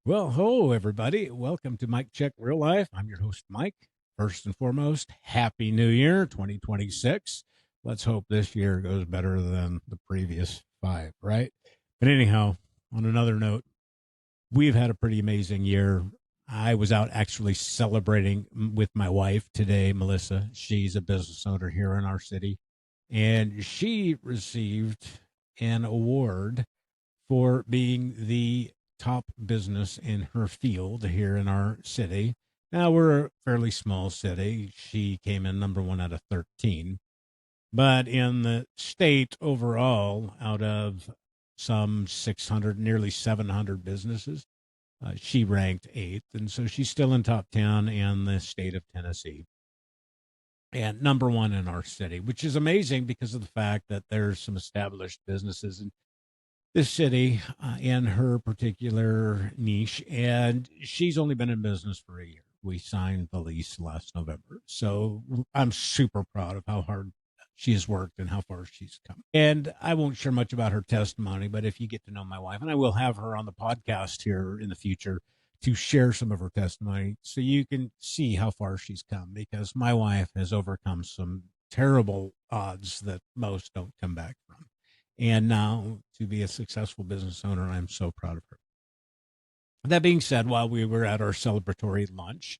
Well, hello, everybody. Welcome to Mike Check Real Life. I'm your host, Mike. First and foremost, Happy New Year 2026. Let's hope this year goes better than the previous five, right? But anyhow, on another note, we've had a pretty amazing year. I was out actually celebrating with my wife today, Melissa. She's a business owner here in our city, and she received an award for being the top business in her field here in our city. Now, we're a fairly small city. She came in number one out of 13. But in the state overall, out of some 600, nearly 700 businesses, she ranked eighth. And so she's still in top 10 in the state of Tennessee and number one in our city, which is amazing because of the fact that there's some established businesses in this city in her particular niche, and she's only been in business for a year. We signed the lease last November, so I'm super proud of how hard she has worked and how far she's come. And I won't share much about her testimony, but if you get to know my wife, and I will have her on the podcast here in the future to share some of her testimony so you can see how far she's come, because my wife has overcome some terrible odds that most don't come back from. And now to be a successful business owner, I'm so proud of her. That being said, while we were at our celebratory lunch,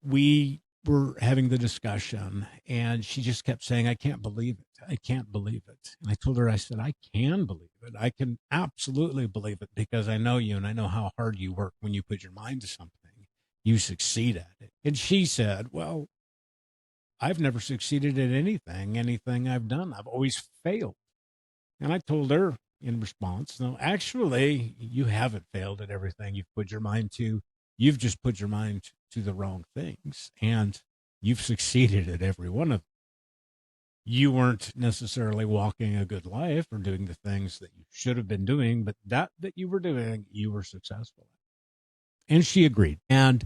we were having the discussion, and she just kept saying, I can't believe it. I can't believe it. And I told her, I said, I can believe it. I can absolutely believe it because I know you and I know how hard you work when you put your mind to something. You succeed at it. And she said, well, I've never succeeded at anything I've done. I've always failed. And I told her in response, no, actually, you haven't failed at everything you've put your mind to. You've just put your mind to the wrong things, and you've succeeded at every one of them. You weren't necessarily walking a good life or doing the things that you should have been doing, but that you were doing, you were successful at. And she agreed. And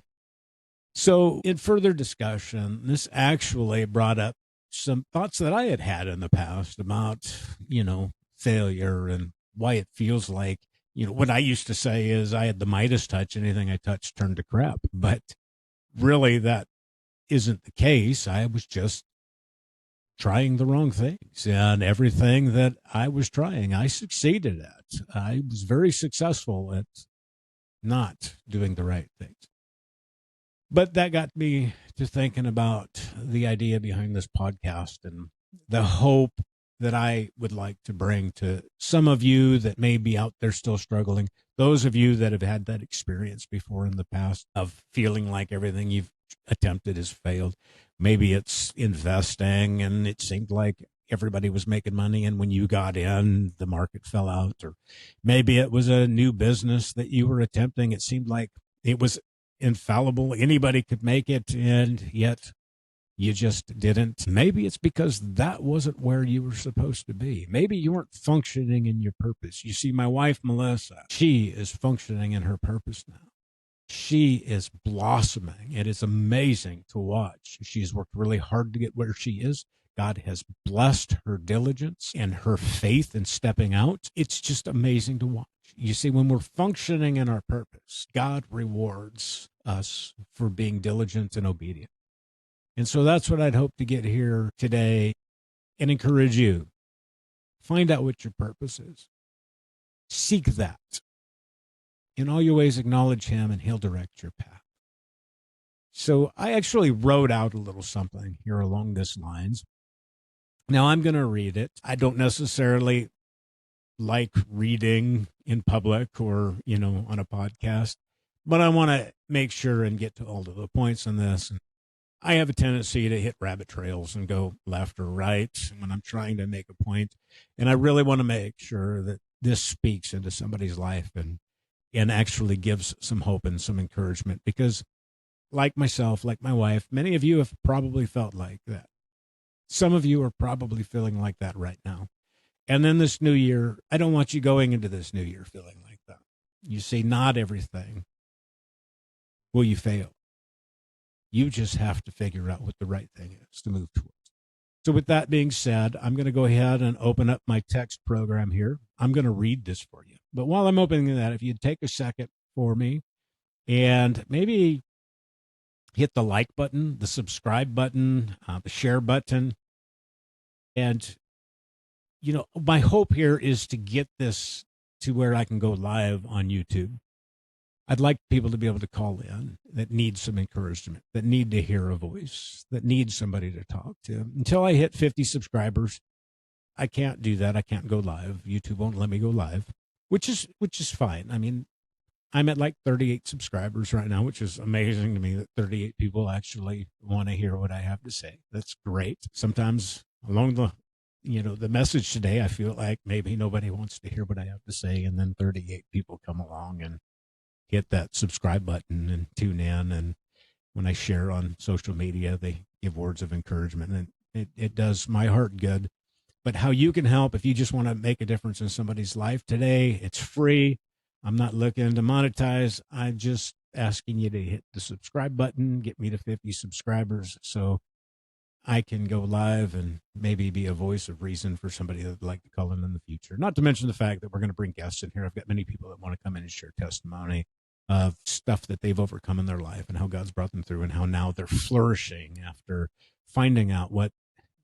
so in further discussion, this actually brought up some thoughts that I had had in the past about, failure and why it feels like, what I used to say is I had the Midas touch. Anything I touched turned to crap. But really, that isn't the case. I was just trying the wrong things, and everything that I was trying, I succeeded at. I was very successful at not doing the right things. But that got me to thinking about the idea behind this podcast and the hope that I would like to bring to some of you that may be out there still struggling, those of you that have had that experience before in the past of feeling like everything you've attempted has failed. Maybe it's investing and it seemed like everybody was making money, and when you got in, the market fell out. Or maybe it was a new business that you were attempting. It seemed like it was infallible. Anybody could make it, and yet you just didn't. Maybe it's because that wasn't where you were supposed to be. Maybe you weren't functioning in your purpose. You see, my wife, Melissa, she is functioning in her purpose now. She is blossoming. It is amazing to watch. She's worked really hard to get where she is. God has blessed her diligence and her faith in stepping out. It's just amazing to watch. You see, when we're functioning in our purpose, God rewards us for being diligent and obedient. And so that's what I'd hope to get here today and encourage you. Find out what your purpose is. Seek that. In all your ways, acknowledge him, and he'll direct your path. So I actually wrote out a little something here along this lines. Now I'm going to read it. I don't necessarily like reading in public or, on a podcast, but I want to make sure and get to all of the points on this. And I have a tendency to hit rabbit trails and go left or right when I'm trying to make a point. And I really want to make sure that this speaks into somebody's life and actually gives some hope and some encouragement, because like myself, like my wife, many of you have probably felt like that. Some of you are probably feeling like that right now. And then this new year, I don't want you going into this new year feeling like that. You see, not everything will you fail. You just have to figure out what the right thing is to move towards. So with that being said, I'm going to go ahead and open up my text program here. I'm going to read this for you. But while I'm opening that, if you'd take a second, for me, and maybe hit the like button, the subscribe button, the share button. And, my hope here is to get this to where I can go live on YouTube. I'd like people to be able to call in that need some encouragement, that need to hear a voice, that need somebody to talk to. Until I hit 50 subscribers, I can't do that. I can't go live. YouTube won't let me go live, which is fine. I mean, I'm at like 38 subscribers right now, which is amazing to me that 38 people actually want to hear what I have to say. That's great. Sometimes along the message today, I feel like maybe nobody wants to hear what I have to say. And then 38 people come along and hit that subscribe button and tune in. And when I share on social media, they give words of encouragement, and it does my heart good. But how you can help if you just want to make a difference in somebody's life today, it's free. I'm not looking to monetize. I'm just asking you to hit the subscribe button, get me to 50 subscribers so I can go live and maybe be a voice of reason for somebody that would like to call in the future. Not to mention the fact that we're going to bring guests in here. I've got many people that want to come in and share testimony of stuff that they've overcome in their life and how God's brought them through and how now they're flourishing after finding out what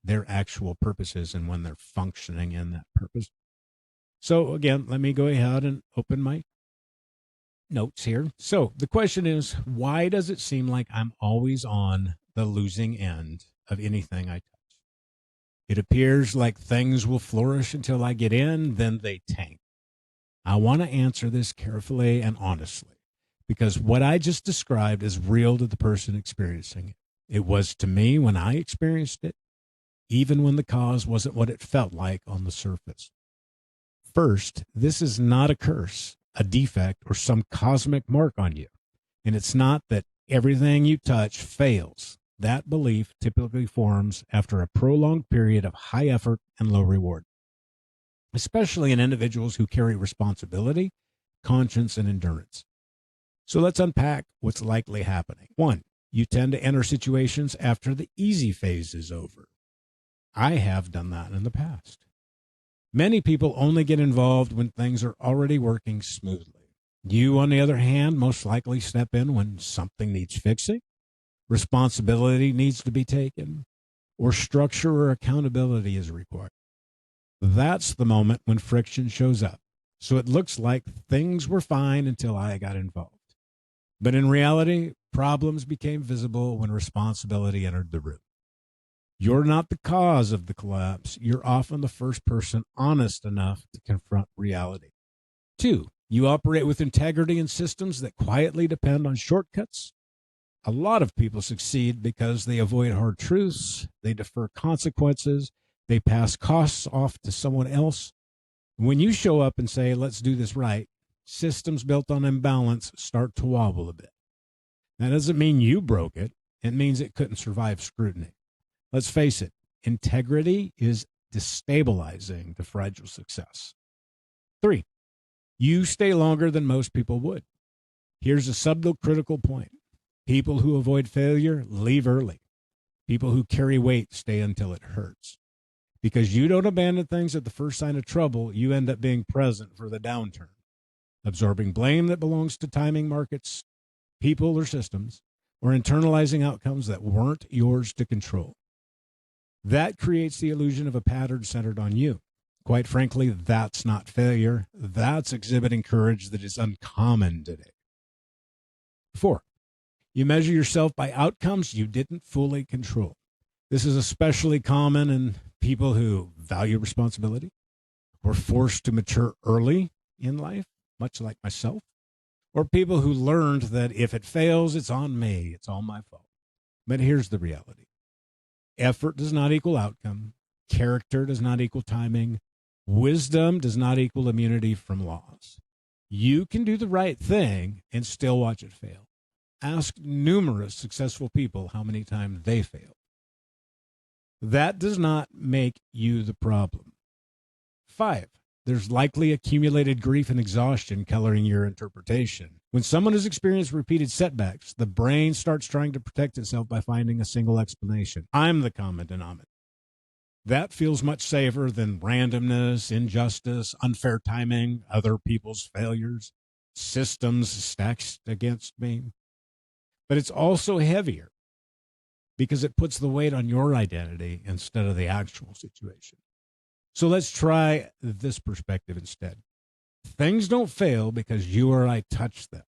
their actual purpose is and when they're functioning in that purpose. So again, let me go ahead and open my notes here. So the question is, why does it seem like I'm always on the losing end of anything I touch? It appears like things will flourish until I get in, then they tank. I want to answer this carefully and honestly, because what I just described is real to the person experiencing it. It was to me when I experienced it, even when the cause wasn't what it felt like on the surface. First, this is not a curse, a defect, or some cosmic mark on you. And it's not that everything you touch fails. That belief typically forms after a prolonged period of high effort and low reward, especially in individuals who carry responsibility, conscience, and endurance. So let's unpack what's likely happening. 1, you tend to enter situations after the easy phase is over. I have done that in the past. Many people only get involved when things are already working smoothly. You, on the other hand, most likely step in when something needs fixing, responsibility needs to be taken, or structure or accountability is required. That's the moment when friction shows up. So it looks like things were fine until I got involved. But in reality, problems became visible when responsibility entered the room. You're not the cause of the collapse. You're often the first person honest enough to confront reality. 2, you operate with integrity in systems that quietly depend on shortcuts. A lot of people succeed because they avoid hard truths, they defer consequences, they pass costs off to someone else. When you show up and say, let's do this right, systems built on imbalance start to wobble a bit. That doesn't mean you broke it. It means it couldn't survive scrutiny. Let's face it, integrity is destabilizing to fragile success. 3, you stay longer than most people would. Here's a subtle critical point. People who avoid failure leave early. People who carry weight stay until it hurts. Because you don't abandon things at the first sign of trouble, you end up being present for the downturn, absorbing blame that belongs to timing, markets, people, or systems, or internalizing outcomes that weren't yours to control. That creates the illusion of a pattern centered on you. Quite frankly, that's not failure. That's exhibiting courage that is uncommon today. 4, you measure yourself by outcomes you didn't fully control. This is especially common in people who value responsibility, were forced to mature early in life, much like myself, or people who learned that if it fails, it's on me, it's all my fault. But here's the reality. Effort does not equal outcome. Character does not equal timing. Wisdom does not equal immunity from loss. You can do the right thing and still watch it fail. Ask numerous successful people how many times they failed. That does not make you the problem. 5, there's likely accumulated grief and exhaustion coloring your interpretation. When someone has experienced repeated setbacks, the brain starts trying to protect itself by finding a single explanation. I'm the common denominator. That feels much safer than randomness, injustice, unfair timing, other people's failures. systems stacked against me, but it's also heavier because it puts the weight on your identity instead of the actual situation. So let's try this perspective instead. Things don't fail because you or I touch them.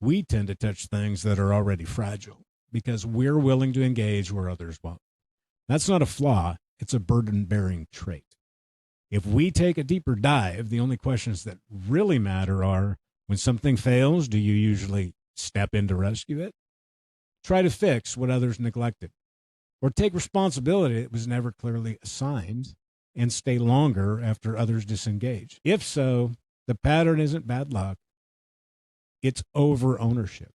We tend to touch things that are already fragile because we're willing to engage where others won't. That's not a flaw, it's a burden-bearing trait. If we take a deeper dive, the only questions that really matter are, when something fails, do you usually step in to rescue it? Try to fix what others neglected? Or take responsibility that was never clearly assigned and stay longer after others disengage? If so, the pattern isn't bad luck, it's over ownership,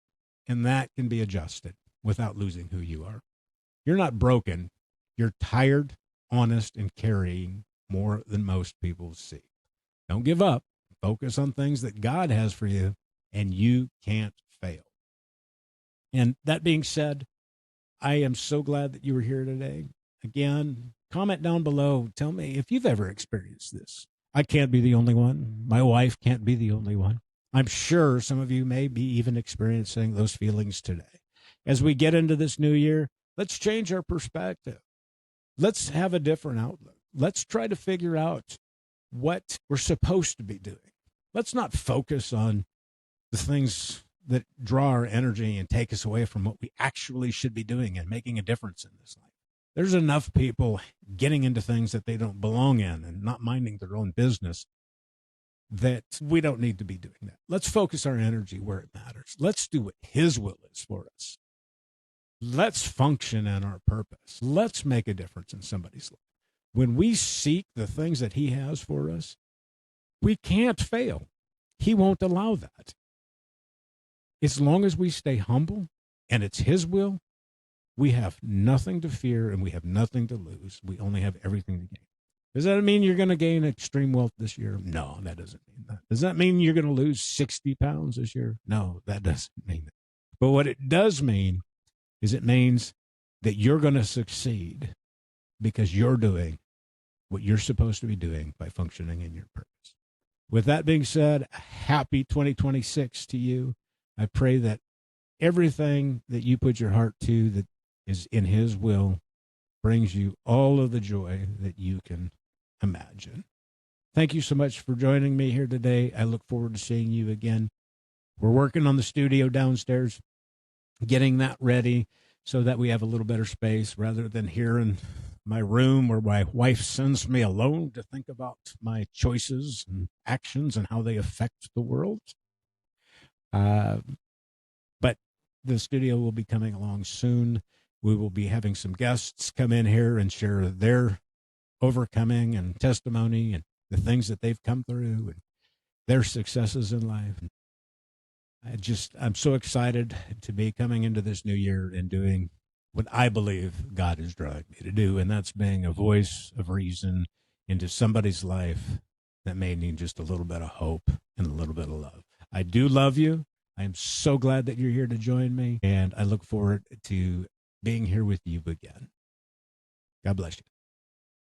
and that can be adjusted without losing who you are. You're not broken, you're tired, honest, and carrying more than most people see. Don't give up. Focus on things that God has for you, and you can't fail. And that being said, I am so glad that you were here today. Again, comment down below. Tell me if you've ever experienced this. I can't be the only one. My wife can't be the only one. I'm sure some of you may be even experiencing those feelings today. As we get into this new year, let's change our perspective. Let's have a different outlook. Let's try to figure out what we're supposed to be doing. Let's not focus on the things that draw our energy and take us away from what we actually should be doing and making a difference in this life. There's enough people getting into things that they don't belong in and not minding their own business that we don't need to be doing that. Let's focus our energy where it matters. Let's do what His will is for us. Let's function in our purpose. Let's make a difference in somebody's life. When we seek the things that He has for us, we can't fail. He won't allow that. As long as we stay humble and it's His will, we have nothing to fear and we have nothing to lose. We only have everything to gain. Does that mean you're going to gain extreme wealth this year? No, that doesn't mean that. Does that mean you're going to lose 60 pounds this year? No, that doesn't mean that. But what it does mean is it means that you're going to succeed because you're doing what you're supposed to be doing by functioning in your purpose. With that being said, happy 2026 to you. I pray that everything that you put your heart to that is in His will brings you all of the joy that you can imagine. Thank you so much for joining me here today. I look forward to seeing you again. We're working on the studio downstairs, getting that ready so that we have a little better space rather than here in my room where my wife sends me alone to think about my choices and actions and how they affect the world. But the studio will be coming along soon. We will be having some guests come in here and share their overcoming and testimony and the things that they've come through and their successes in life. I'm so excited to be coming into this new year and doing what I believe God is drawing me to do, and that's being a voice of reason into somebody's life that may need just a little bit of hope and a little bit of love. I do love you. I am so glad that you're here to join me, and I look forward to being here with you again. God bless you.